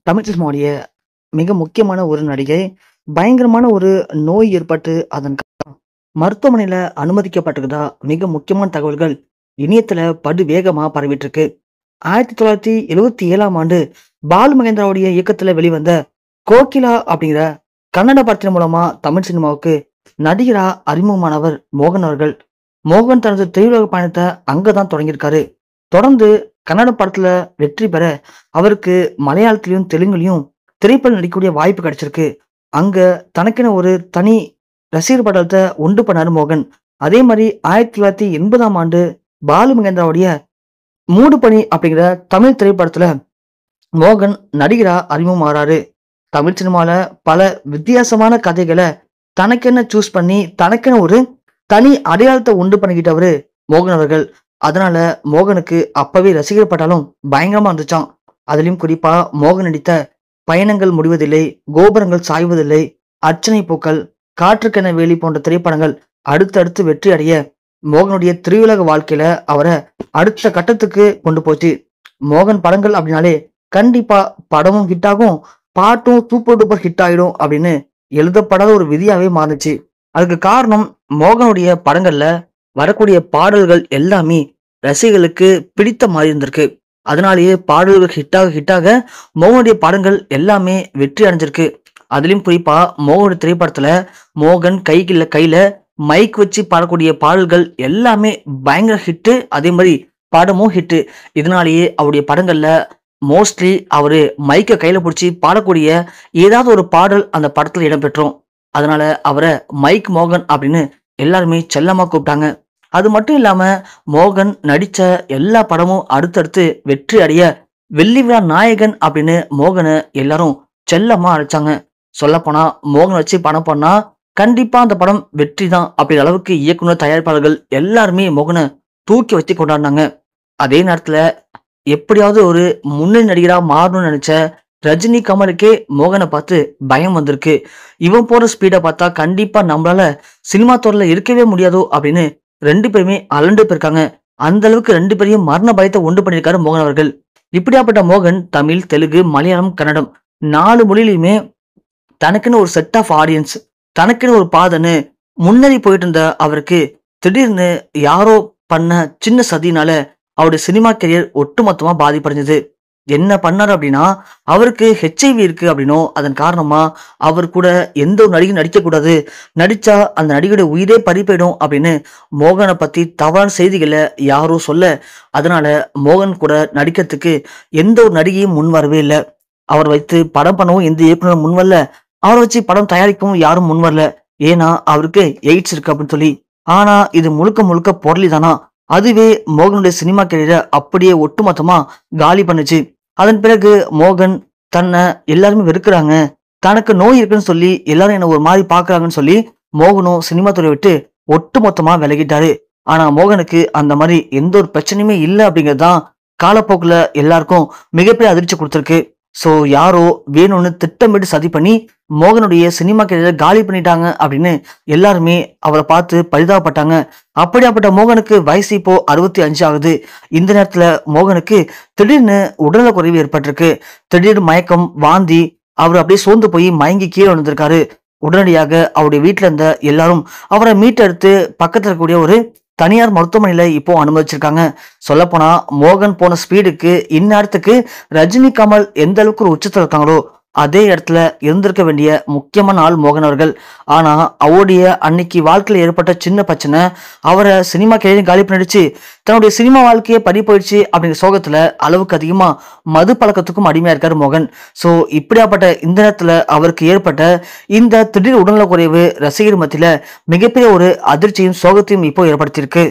தமிழ் சினிமாவுடைய மிக முக்கியமான ஒரு நடிகை. பயங்கரமான ஒரு நோய் ஏற்பட்டு அதன் மருத்துவமனையில அனுமதிக்கப்பட்டிருக்கிறதா மிக முக்கியமான தகவல்கள் இணையத்துல படு வேகமா பரவிட்டு இருக்கு. 1977ஆம் ஆண்டு பாலு மகேந்திராவுடைய இயக்கத்துல வெளிவந்த கோகிலா அப்படிங்கிற கன்னட படத்தின் மூலமா தமிழ் சினிமாவுக்கு நடிகரா அறிமுகமானவர் மோகன் அவர்கள். மோகன் தனது திரையுலக பயணத்தை அங்கதான் தொடங்கியிருக்காரு. தொடர்ந்து கன்னட படத்துல வெற்றி பெற அவருக்கு மலையாளத்திலையும் தெலுங்குலையும் திரைப்படம் நடிக்கக்கூடிய வாய்ப்பு கிடைச்சிருக்கு. அங்க தனக்கென ஒரு தனி ரசிகர் படலத்தை உண்டு பண்ணாரு மோகன். அதே மாதிரி 1980ஆம் ஆண்டு பாலு மகேந்திராவுடைய மூடு பனி அப்படிங்கிற தமிழ் திரைப்படத்துல மோகன் நடிகரா அறிமுகமாறாரு. தமிழ் சினிமால பல வித்தியாசமான கதைகளை தனக்கென சூஸ் பண்ணி தனக்கென ஒரு தனி அடையாளத்தை உண்டு பண்ணிக்கிட்டவரு மோகன் அவர்கள். அதனால மோகனுக்கு அப்பவே ரசிகர் பட்டாலும் பயங்கரமா இருந்துச்சான். அதுலயும் குறிப்பா மோகன் நடித்த பயணங்கள் முடிவதில்லை, கோபுரங்கள் சாய்வதில்லை, அர்ச்சனை பூக்கள், காற்றுக்கென வேலி போன்ற திரைப்படங்கள் அடுத்தடுத்து வெற்றி அடைய மோகனுடைய திரையுலக வாழ்க்கையில அவரை அடுத்த கட்டத்துக்கு கொண்டு போச்சு. மோகன் படங்கள் அப்படின்னாலே கண்டிப்பா படமும் ஹிட் ஆகும், பாட்டும் சூப்பர் டூப்பர் ஹிட் ஆயிடும் அப்படின்னு எழுதப்படாத ஒரு விதியாவே மாறுச்சு. அதுக்கு காரணம் மோகனுடைய படங்கள்ல வரக்கூடிய பாடல்கள் எல்லாமே ரசிகர்களுக்கு பிடித்த மாதிரி இருந்திருக்கு. அதனாலேயே பாடல்கள் ஹிட்டாக மோகனுடைய படங்கள் எல்லாமே வெற்றி அடைஞ்சிருக்கு. அதுலயும் குறிப்பா மோகனுடைய திரைப்படத்துல மோகன் கையில மைக் வச்சு பாடக்கூடிய பாடல்கள் எல்லாமே பயங்கர ஹிட்டு. அதே மாதிரி படமும் ஹிட்டு. இதனாலேயே அவருடைய படங்கள்ல மோஸ்ட்லி அவரு மைக்கை கையில பிடிச்சி பாடக்கூடிய ஏதாவது ஒரு பாடல் அந்த படத்துல இடம்பெற்றோம். அதனால அவரை மைக் மோகன் அப்படின்னு எல்லாருமே செல்லமா கூப்பிட்டாங்க. அது மட்டும் இல்லாம மோகன் நடிச்ச எல்லா படமும் அடுத்தடுத்து வெற்றி அடைய வெள்ளி விழா நாயகன் அப்படின்னு மோகனை எல்லாரும் செல்லமா அழைச்சாங்க. சொல்ல போனா மோகன் வச்சு படம் பண்ணா கண்டிப்பா அந்த படம் வெற்றி தான் அப்படிங்கிற அளவுக்கு இயக்குனர் தயாரிப்பாளர்கள் எல்லாருமே மோகனை தூக்கி வச்சு கொண்டாடினாங்க. அதே நேரத்துல எப்படியாவது ஒரு முன்னணி நடிகரா மாறணும்னு நினைச்ச ரஜினி கமலுக்கே மோகனை பார்த்து பயம் வந்திருக்கு. இவன் போற ஸ்பீடை பார்த்தா கண்டிப்பா நம்மளால சினிமா துறையில இருக்கவே முடியாதோ அப்படின்னு ரெண்டு பேருமே அலண்டு போயிருக்காங்க. அந்த அளவுக்கு ரெண்டு பேரையும் மரண பயத்தை உண்டு பண்ணியிருக்காரு மோகன் அவர்கள். இப்படியாப்பட்ட மோகன் தமிழ், தெலுங்கு, மலையாளம், கன்னடம் 4 மொழியிலுமே தனக்குன்னு ஒரு செட் ஆஃப் ஆடியன்ஸ், தனக்குன்னு ஒரு பாதன்னு முன்னேறி போயிட்டு இருந்த அவருக்கு திடீர்னு யாரோ பண்ண சின்ன சதினால அவருடைய சினிமா கெரியர் ஒட்டுமொத்தமா பாதிப்படைஞ்சது. என்ன பண்ணாரு அப்படின்னா, அவருக்கு ஹெச்ஐவி இருக்கு அப்படின்னும் அதன் காரணமா அவர் கூட எந்த ஒரு நடிகை நடிக்க கூடாது, நடிச்சா அந்த நடிகையுடைய உயிரே பறி போயிடும் அப்படின்னு மோகனை பத்தி தவறான செய்திகளை யாரும் சொல்ல, அதனால மோகன் கூட நடிக்கிறதுக்கு எந்த ஒரு நடிகையும் முன் வரவே இல்லை. அவர் வைத்து படம் பண்ணவும் எந்த இயக்குனரும் முன் வரல, அவரை வச்சு படம் தயாரிக்கவும் யாரும் முன் வரல. ஏன்னா அவருக்கு எய்ட்ஸ் இருக்கு அப்படின்னு சொல்லி. ஆனா இது முழுக்க முழுக்க பொருளி தானா. அதுவே மோகனுடைய சினிமா கெரியரை அப்படியே ஒட்டுமொத்தமா காலி பண்ணுச்சு. அதன் பிறகு மோகன் தன்னை எல்லாருமே வெறுக்கிறாங்க, தனக்கு நோய் இருக்குன்னு சொல்லி எல்லாரும் என்ன ஒரு மாதிரி பாக்குறாங்கன்னு சொல்லி மோகனும் சினிமா துறையை விட்டு ஒட்டுமொத்தமா விலகிட்டாரு. ஆனா மோகனுக்கு அந்த மாதிரி எந்த ஒரு பிரச்சனையுமே இல்லை அப்படிங்கறதுதான் காலப்போக்குல எல்லாருக்கும் மிகப்பெரிய அதிர்ச்சி கொடுத்திருக்கு. சோ யாரோ வேணும்னு திட்டமிட்டு சதி பண்ணி மோகனுடைய சினிமா கெரியரை காலி பண்ணிட்டாங்க அப்படின்னு எல்லாருமே அவரை பார்த்து பரிதாபப்பட்டாங்க. அப்படியாப்பட்ட மோகனுக்கு வயசு இப்போ 65 ஆகுது. இந்த நேரத்துல மோகனுக்கு திடீர்னு உடல்நல குறைவு ஏற்பட்டிருக்கு. திடீர்னு மயக்கம், வாந்தி, அவர் அப்படியே சோர்ந்து போய் மயங்கி கீழே விழுந்திருக்காரு. உடனடியாக அவருடைய வீட்டுல இருந்த எல்லாரும் அவரை மீட்டெடுத்து பக்கத்துல இருக்கக்கூடிய ஒரு தனியார் மருத்துவமனையில இப்போ அனுமதிச்சிருக்காங்க. சொல்ல போனா மோகன் போன ஸ்பீடுக்கு இந்நேரத்துக்கு ரஜினி கமல் எந்த அளவுக்கு ஒரு உச்சத்துல இருக்காங்களோ அதே இடத்துல இருந்திருக்க வேண்டிய முக்கியமான ஆள் மோகன் அவர்கள். ஆனா அவருடைய அன்னைக்கு வாழ்க்கையில ஏற்பட்ட சின்ன பிரச்சனை அவரை சினிமா கெரியர் காலி பண்ணிடுச்சு. தன்னுடைய சினிமா வாழ்க்கையே பறி போயிடுச்சு அப்படிங்கிற சோகத்துல அளவுக்கு அதிகமா மது பழக்கத்துக்கும் அடிமையா இருக்காரு மோகன். சோ இப்படியாப்பட்ட இந்த நேரத்துல அவருக்கு ஏற்பட்ட இந்த திடீர் உடல்நல குறைவு ரசிகர் மத்தியில மிகப்பெரிய ஒரு அதிர்ச்சியும் சோகத்தையும் இப்போ ஏற்படுத்தியிருக்கு.